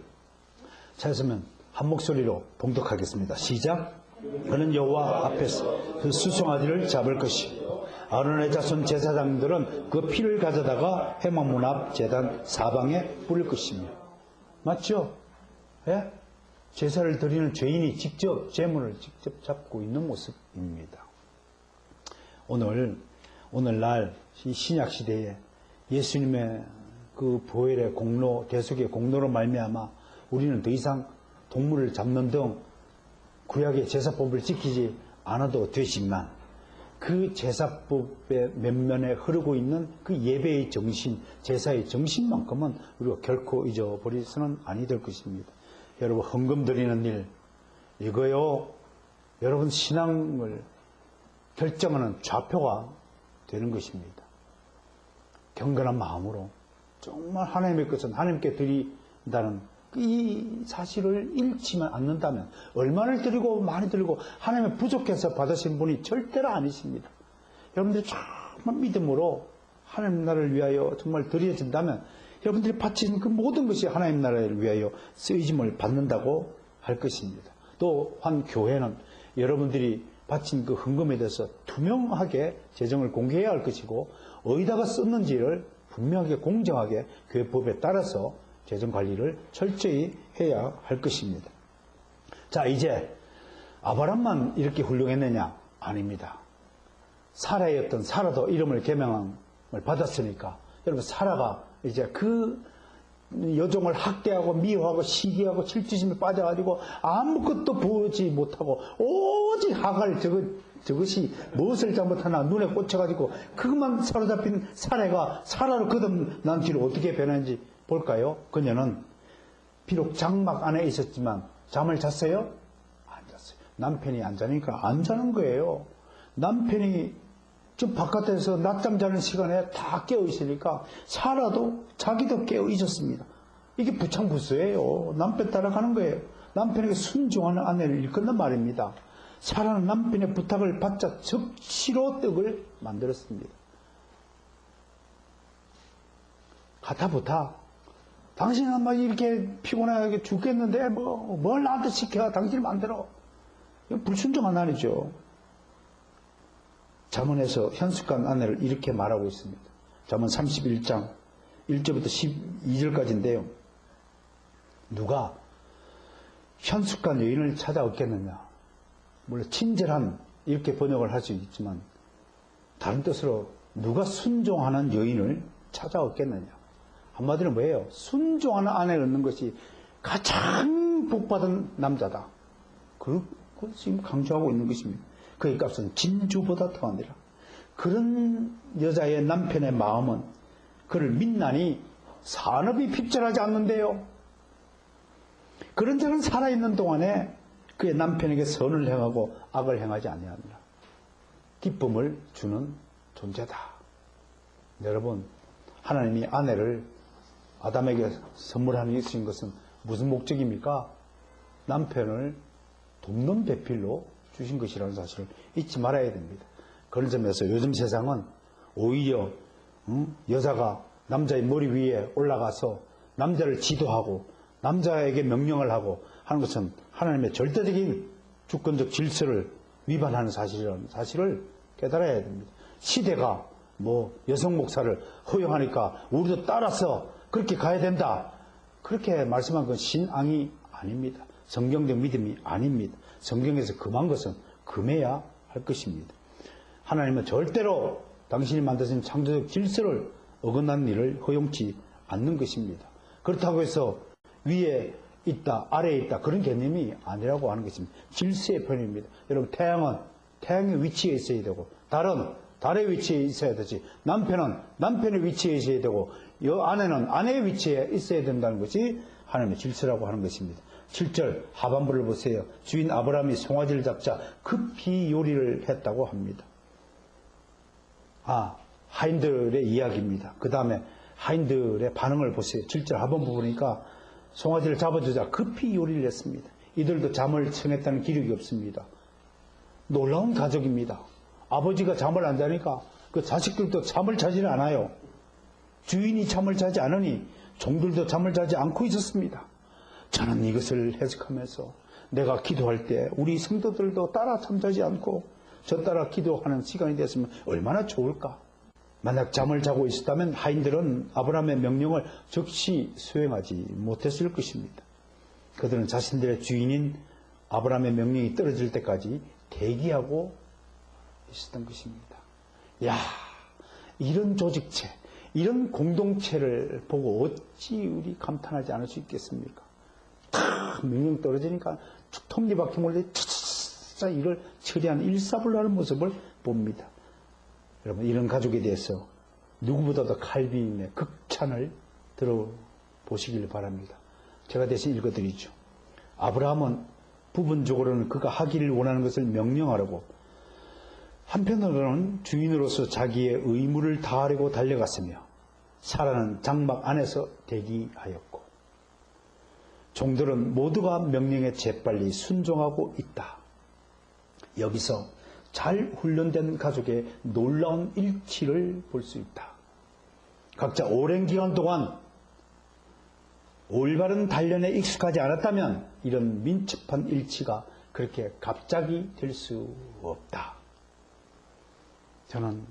Speaker 1: 찾으면 한 목소리로 봉독하겠습니다. 시작. 그는 여호와 앞에서 그 수송아지를 잡을 것이요 아론의 자손 제사장들은 그 피를 가져다가 회막 문 앞 제단 사방에 뿌릴 것이며. 맞죠? 예? 제사를 드리는 죄인이 직접 제물을 직접 잡고 있는 모습입니다. 오늘날 이 신약 시대에 예수님의 그 보혈의 공로, 대속의 공로로 말미암아 우리는 더 이상 동물을 잡는 등 구약의 제사법을 지키지 않아도 되지만 그 제사법의 면면에 흐르고 있는 그 예배의 정신, 제사의 정신만큼은 우리가 결코 잊어버리서는 아니 될 것입니다. 여러분, 헌금 드리는 일, 이거요, 여러분 신앙을 결정하는 좌표가 되는 것입니다. 경건한 마음으로 정말 하나님의 것은 하나님께 드린다는 이 사실을 잃지만 않는다면 얼마를 드리고 많이 드리고 하나님의 부족해서 받으신 분이 절대로 아니십니다. 여러분들이 정말 믿음으로 하나님 나라를 위하여 정말 드려진다면 여러분들이 바친 그 모든 것이 하나님 나라를 위하여 쓰여짐을 받는다고 할 것입니다. 또 한 교회는 여러분들이 바친 그 헌금에 대해서 투명하게 재정을 공개해야 할 것이고 어디다가 썼는지를 분명하게 공정하게 교회법에 따라서 재정관리를 철저히 해야 할 것입니다. 자, 이제 아브라함만 이렇게 훌륭했느냐? 아닙니다. 사라였던 사라도 이름을 계명을 받았으니까 여러분, 사라가 이제 그 여종을 학대하고 미워하고 시기하고 질투심에 빠져가지고 아무것도 보지 못하고 오직 하갈 저것이 무엇을 잘못하나 눈에 꽂혀가지고 그것만 사로잡힌 사라로 거듭난 뒤로 어떻게 변했는지 볼까요? 그녀는 비록 장막 안에 있었지만 잠을 잤어요? 안 잤어요. 남편이 안 자니까 안 자는 거예요. 남편이 저 바깥에서 낮잠 자는 시간에 다 깨어 있으니까 사라도 자기도 깨어 있었습니다. 이게 부창부수예요. 남편 따라가는 거예요. 남편에게 순종하는 아내를 일컫는 말입니다. 사라는 남편의 부탁을 받자 즉시로 떡을 만들었습니다. 가타부타. 당신은 막 이렇게 피곤하게 죽겠는데 뭘 나한테 시켜. 당신이 만들어. 이건 불순종한 아내죠. 잠언에서 현숙한 아내를 이렇게 말하고 있습니다. 잠언 31장 1절부터 12절까지인데요. 누가 현숙한 여인을 찾아왔겠느냐. 물론 친절한 이렇게 번역을 할 수 있지만 다른 뜻으로 누가 순종하는 여인을 찾아왔겠느냐. 한마디로 뭐예요? 순종하는 아내를 얻는 것이 가장 복받은 남자다. 그걸 지금 강조하고 있는 것입니다. 그의 값은 진주보다 더하니라. 그런 여자의 남편의 마음은 그를 믿나니 산업이 핍절하지 않는데요. 그런 자는 살아있는 동안에 그의 남편에게 선을 행하고 악을 행하지 아니하니라. 기쁨을 주는 존재다. 여러분, 하나님이 아내를 아담에게 선물하는 것은 무슨 목적입니까? 남편을 돕는 배필로 주신 것이라는 사실을 잊지 말아야 됩니다. 그런 점에서 요즘 세상은 오히려 여자가 남자의 머리 위에 올라가서 남자를 지도하고 남자에게 명령을 하고 하는 것은 하나님의 절대적인 주권적 질서를 위반하는 사실이라는 사실을 깨달아야 됩니다. 시대가 여성 목사를 허용하니까 우리도 따라서 그렇게 가야 된다. 그렇게 말씀한 건 신앙이 아닙니다. 성경적 믿음이 아닙니다. 성경에서 금한 것은 금해야 할 것입니다. 하나님은 절대로 당신이 만드신 창조적 질서를 어긋나는 일을 허용치 않는 것입니다. 그렇다고 해서 위에 있다, 아래에 있다 그런 개념이 아니라고 하는 것입니다. 질서의 편입니다. 여러분 태양은 태양의 위치에 있어야 되고 달은 달의 위치에 있어야 되지 남편은 남편의 위치에 있어야 되고 여 아내는 아내의 위치에 있어야 된다는 것이 하나님의 질서라고 하는 것입니다. 7절 하반부를 보세요. 주인 아브라함이 송아지를 잡자 급히 요리를 했다고 합니다. 하인들의 이야기입니다. 그 다음에 하인들의 반응을 보세요. 7절 하반부 보니까 송아지를 잡아주자 급히 요리를 했습니다. 이들도 잠을 청했다는 기록이 없습니다. 놀라운 가족입니다. 아버지가 잠을 안 자니까 그 자식들도 잠을 자지를 않아요. 주인이 잠을 자지 않으니 종들도 잠을 자지 않고 있었습니다. 저는 이것을 해석하면서 내가 기도할 때 우리 성도들도 따라 잠자지 않고 저 따라 기도하는 시간이 됐으면 얼마나 좋을까. 만약 잠을 자고 있었다면 하인들은 아브라함의 명령을 즉시 수행하지 못했을 것입니다. 그들은 자신들의 주인인 아브라함의 명령이 떨어질 때까지 대기하고 있었던 것입니다. 이런 조직체, 이런 공동체를 보고 어찌 우리 감탄하지 않을 수 있겠습니까? 탁 명령 떨어지니까 톱니바퀴 몰래 차차차 이걸 처리하는 일사불란한 모습을 봅니다. 여러분 이런 가족에 대해서 누구보다도 칼빈의 극찬을 들어보시길 바랍니다. 제가 대신 읽어드리죠. 아브라함은 부분적으로는 그가 하기를 원하는 것을 명령하려고 한편으로는 주인으로서 자기의 의무를 다하려고 달려갔으며 사라는 장막 안에서 대기하였고 종들은 모두가 명령에 재빨리 순종하고 있다. 여기서 잘 훈련된 가족의 놀라운 일치를 볼 수 있다. 각자 오랜 기간 동안 올바른 단련에 익숙하지 않았다면 이런 민첩한 일치가 그렇게 갑자기 될 수 없다. 저는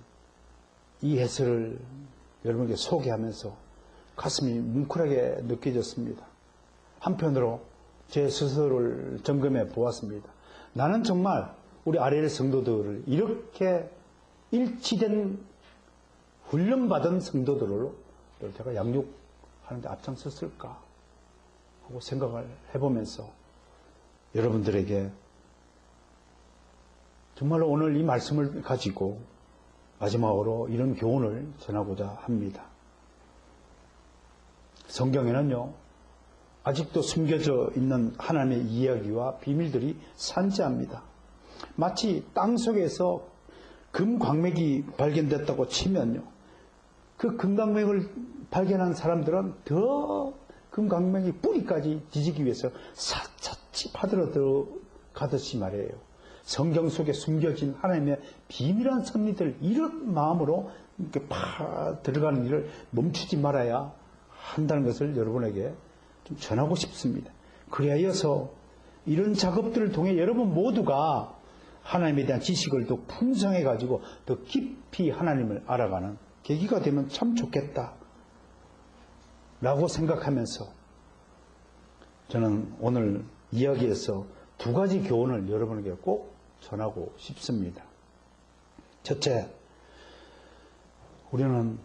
Speaker 1: 이 해설을 여러분에게 소개하면서 가슴이 뭉클하게 느껴졌습니다. 한편으로 제 스스로를 점검해 보았습니다. 나는 정말 우리 아레일 성도들을 이렇게 일치된 훈련받은 성도들로 제가 양육하는데 앞장섰을까 하고 생각을 해보면서 여러분들에게 정말로 오늘 이 말씀을 가지고 마지막으로 이런 교훈을 전하고자 합니다. 성경에는요, 아직도 숨겨져 있는 하나님의 이야기와 비밀들이 산재합니다. 마치 땅 속에서 금광맥이 발견됐다고 치면요, 그 금광맥을 발견한 사람들은 더 금광맥이 뿌리까지 뒤지기 위해서 사차치 파들어 들어가듯이 말이에요. 성경 속에 숨겨진 하나님의 비밀한 섭리들 이런 마음으로 이렇게 들어가는 일을 멈추지 말아야 한다는 것을 여러분에게 좀 전하고 싶습니다. 그리하여서 이런 작업들을 통해 여러분 모두가 하나님에 대한 지식을 더 풍성해 가지고 더 깊이 하나님을 알아가는 계기가 되면 참 좋겠다 라고 생각하면서 저는 오늘 이야기에서 두 가지 교훈을 여러분에게 꼭 전하고 싶습니다. 첫째, 우리는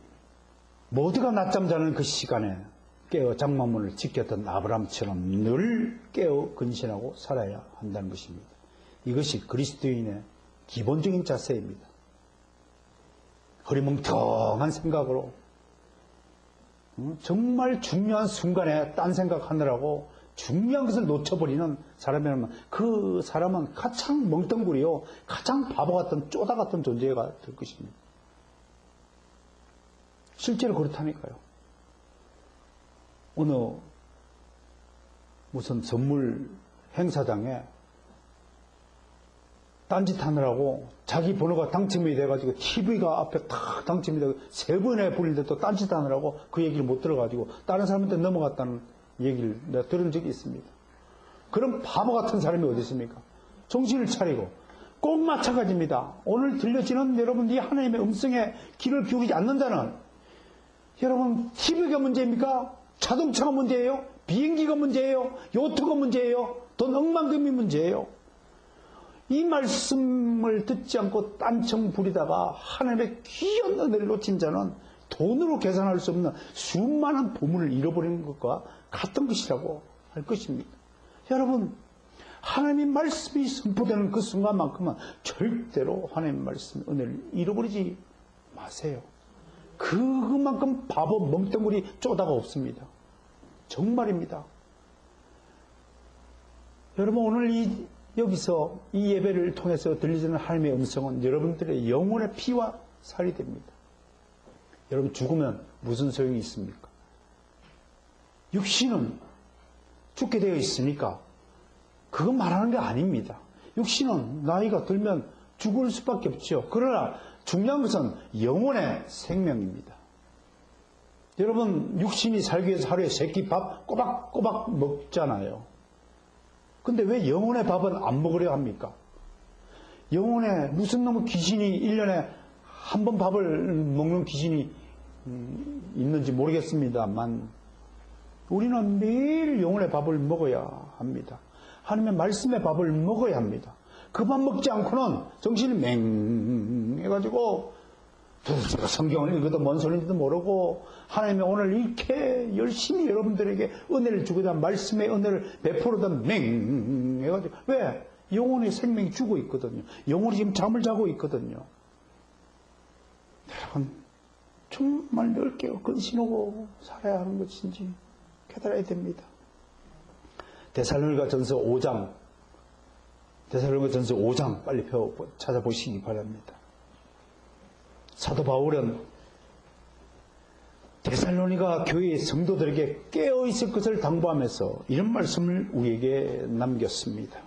Speaker 1: 모두가 낮잠 자는 그 시간에 깨어 장막문을 지켰던 아브라함처럼 늘 깨어 근신하고 살아야 한다는 것입니다. 이것이 그리스도인의 기본적인 자세입니다. 허리멍텅한 생각으로 정말 중요한 순간에 딴 생각하느라고 중요한 것을 놓쳐버리는 사람이라면 그 사람은 가장 멍텅구리요, 가장 바보 같은 쪼다 같은 존재가 될 것입니다. 실제로 그렇다니까요. 어느 무슨 선물 행사장에 딴짓하느라고 자기 번호가 당첨이 돼가지고 TV가 앞에 탁 당첨이 되고 3번에 불리는데 또 딴짓하느라고 그 얘기를 못 들어가지고 다른 사람한테 넘어갔다는 얘기를 내가 들은 적이 있습니다. 그런 바보 같은 사람이 어디 있습니까? 정신을 차리고 꼭 마찬가지입니다. 오늘 들려지는 여러분 이 하나님의 음성에 귀를 기울이지 않는 자는 여러분 TV가 문제입니까? 자동차가 문제예요? 비행기가 문제예요? 요트가 문제예요? 돈 억만금이 문제예요? 이 말씀을 듣지 않고 딴청 부리다가 하나님의 귀한 은혜를 놓친 자는 돈으로 계산할 수 없는 수많은 보물을 잃어버리는 것과 같은 것이라고 할 것입니다. 여러분, 하나님의 말씀이 선포되는 그 순간만큼은 절대로 하나님의 말씀 은혜를 잃어버리지 마세요. 그만큼 바보 멍텅구리 쪼다가 없습니다. 정말입니다. 여러분, 오늘 여기서 이 예배를 통해서 들리는 하나님의 음성은 여러분들의 영혼의 피와 살이 됩니다. 여러분, 죽으면 무슨 소용이 있습니까? 육신은 죽게 되어 있으니까 그건 말하는 게 아닙니다. 육신은 나이가 들면 죽을 수밖에 없죠. 그러나 중요한 것은 영혼의 생명입니다. 여러분, 육신이 살기 위해서 하루에 3끼 밥 꼬박꼬박 먹잖아요. 근데 왜 영혼의 밥은 안 먹으려 합니까? 영혼에 무슨 놈의 귀신이 1년에 한 번 밥을 먹는 귀신이 있는지 모르겠습니다만 우리는 매일 영혼의 밥을 먹어야 합니다. 하나님의 말씀의 밥을 먹어야 합니다. 그 밥 먹지 않고는 정신이 맹해가지고 도대체 성경을 읽어도 뭔 소리인지도 모르고 하나님이 오늘 이렇게 열심히 여러분들에게 은혜를 주고자 한 말씀의 은혜를 베풀어다 맹해가지고 왜? 영혼의 생명이 죽어 있거든요. 영혼이 지금 잠을 자고 있거든요. 여러분, 정말 넓게 근신하고 살아야 하는 것인지 깨달아야 됩니다. 데살로니가 전서 5장 빨리 찾아보시기 바랍니다. 사도 바울은 데살로니가 교회의 성도들에게 깨어있을 것을 당부하면서 이런 말씀을 우리에게 남겼습니다.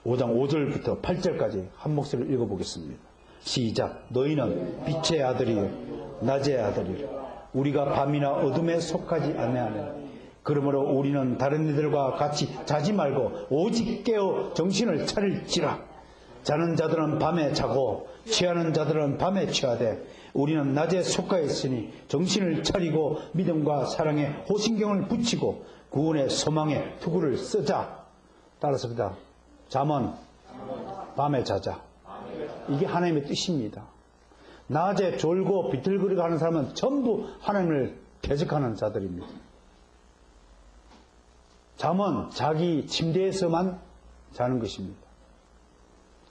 Speaker 1: 5장 5절부터 8절까지 한 목소리를 읽어보겠습니다. 시작. 너희는 빛의 아들이요 낮의 아들이요 우리가 밤이나 어둠에 속하지 아니하는 그러므로 우리는 다른 이들과 같이 자지 말고 오직 깨어 정신을 차릴지라. 자는 자들은 밤에 자고 취하는 자들은 밤에 취하되 우리는 낮에 속하여 있으니 정신을 차리고 믿음과 사랑에 호신경을 붙이고 구원의 소망에 투구를 쓰자. 따라서입니다. 잠은 밤에 자자. 이게 하나님의 뜻입니다. 낮에 졸고 비틀거리고 하는 사람은 전부 하나님을 대적하는 자들입니다. 잠은 자기 침대에서만 자는 것입니다.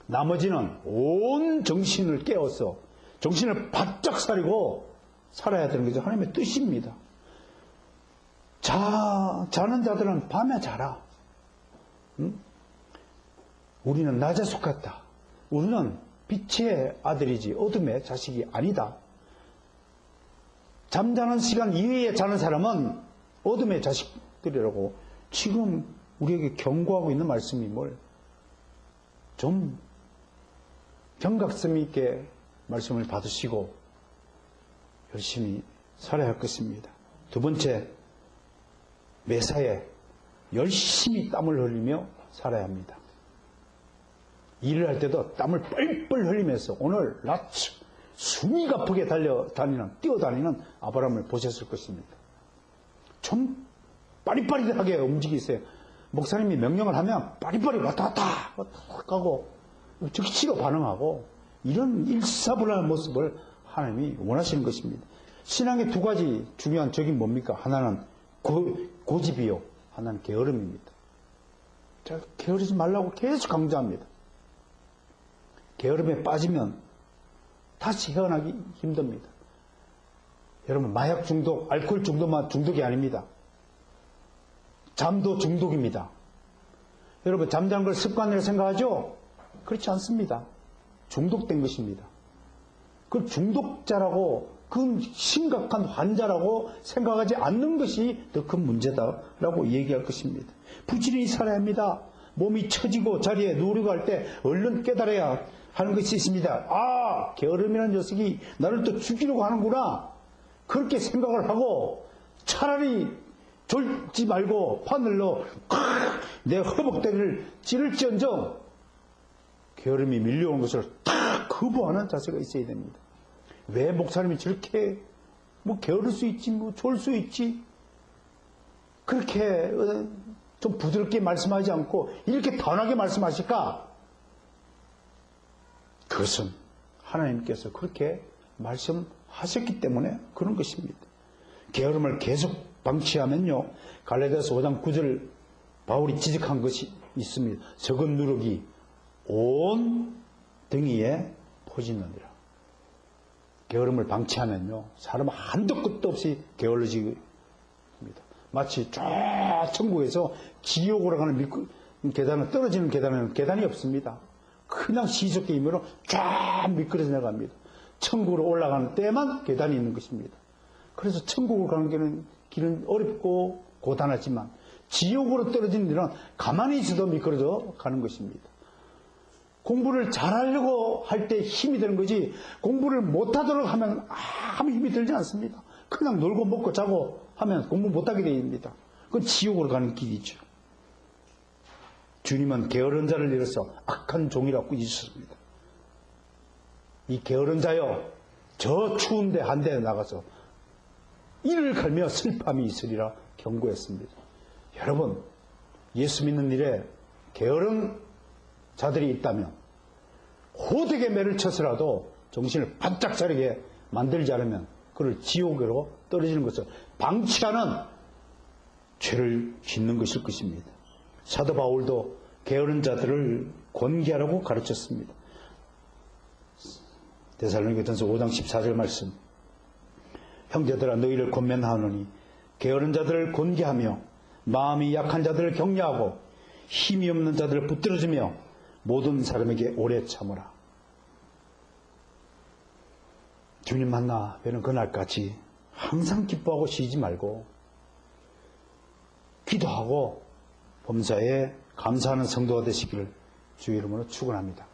Speaker 1: 나머지는 온 정신을 깨워서 정신을 바짝 사리고 살아야 되는 것이 하나님의 뜻입니다. 자는 자들은 밤에 자라. 응? 우리는 낮에 속했다. 우리는 빛의 아들이지 어둠의 자식이 아니다. 잠자는 시간 이외에 자는 사람은 어둠의 자식들이라고 지금 우리에게 경고하고 있는 말씀이 뭘? 좀 경각심 있게 말씀을 받으시고 열심히 살아야 할 것입니다. 두 번째, 매사에 열심히 땀을 흘리며 살아야 합니다. 일을 할 때도 땀을 뻘뻘 흘리면서 오늘 낮 숨이 가쁘게 뛰어다니는 아브라함을 보셨을 것입니다. 좀 빠릿빠릿하게 움직이세요. 목사님이 명령을 하면 빠릿빠릿 왔다 갔다 하고 즉시로 반응하고 이런 일사불란한 모습을 하나님이 원하시는 것입니다. 신앙의 두 가지 중요한 적이 뭡니까? 하나는 고집이요, 하나는 게으름입니다. 제가 게으르지 말라고 계속 강조합니다. 게으름에 빠지면 다시 헤어나기 힘듭니다. 여러분, 마약 중독, 알코올 중독만 중독이 아닙니다. 잠도 중독입니다. 여러분, 잠자는 걸 습관으로 생각하죠? 그렇지 않습니다. 중독된 것입니다. 그 중독자라고, 그 심각한 환자라고 생각하지 않는 것이 더 큰 문제다라고 얘기할 것입니다. 부지런히 살아야 합니다. 몸이 처지고 자리에 누우려고 할 때 얼른 깨달아야 하는 것이 있습니다. 아, 게으름이라는 녀석이 나를 또 죽이려고 하는구나. 그렇게 생각을 하고 차라리 졸지 말고 바늘로 내 허벅다리를 찌를지언정 게으름이 밀려오는 것을 딱 거부하는 자세가 있어야 됩니다. 왜 목사님이 저렇게 게으를 수 있지, 졸 수 있지, 그렇게 좀 부드럽게 말씀하지 않고 이렇게 단호하게 말씀하실까? 그것은 하나님께서 그렇게 말씀하셨기 때문에 그런 것입니다. 게으름을 계속 방치하면요, 갈라디아서 5장 9절 바울이 지적한 것이 있습니다. 적은 누룩이 온 등이에 퍼지느니라. 게으름을 방치하면요, 사람은 한도 끝도 없이 게을러집니다. 마치 쫙 천국에서 지옥으로 가는 계단은, 떨어지는 계단에는 계단이 없습니다. 그냥 시속의 힘으로 쫙 미끄러져 나갑니다. 천국으로 올라가는 때만 계단이 있는 것입니다. 그래서 천국으로 가는 길은 어렵고 고단하지만 지옥으로 떨어지는 일은 가만히 있어도 미끄러져 가는 것입니다. 공부를 잘하려고 할 때 힘이 드는 거지, 공부를 못하도록 하면 아무 힘이 들지 않습니다. 그냥 놀고 먹고 자고 하면 공부 못하게 됩니다. 그건 지옥으로 가는 길이죠. 주님은 게으른 자를 잃어서 악한 종이라고 꾸짖으셨습니다. 이 게으른 자여, 저 추운데 한 대 나가서 이를 갈며 슬픔이 있으리라 경고했습니다. 여러분, 예수 믿는 일에 게으른 자들이 있다면 호되게 매를 쳐서라도 정신을 바짝 차리게 만들지 않으면 그를 지옥으로 떨어지는 것을 방치하는 죄를 짓는 것일 것입니다. 사도 바울도 게으른 자들을 권계하라고 가르쳤습니다. 데살로니가전서 5장 14절 말씀, 형제들아 너희를 권면하노니 게으른 자들을 권계하며 마음이 약한 자들을 격려하고 힘이 없는 자들을 붙들어주며 모든 사람에게 오래 참으라. 주님 만나 뵈는 그날까지 항상 기뻐하고 쉬지 말고 기도하고 범사에 감사하는 성도가 되시기를 주의 이름으로 축원합니다.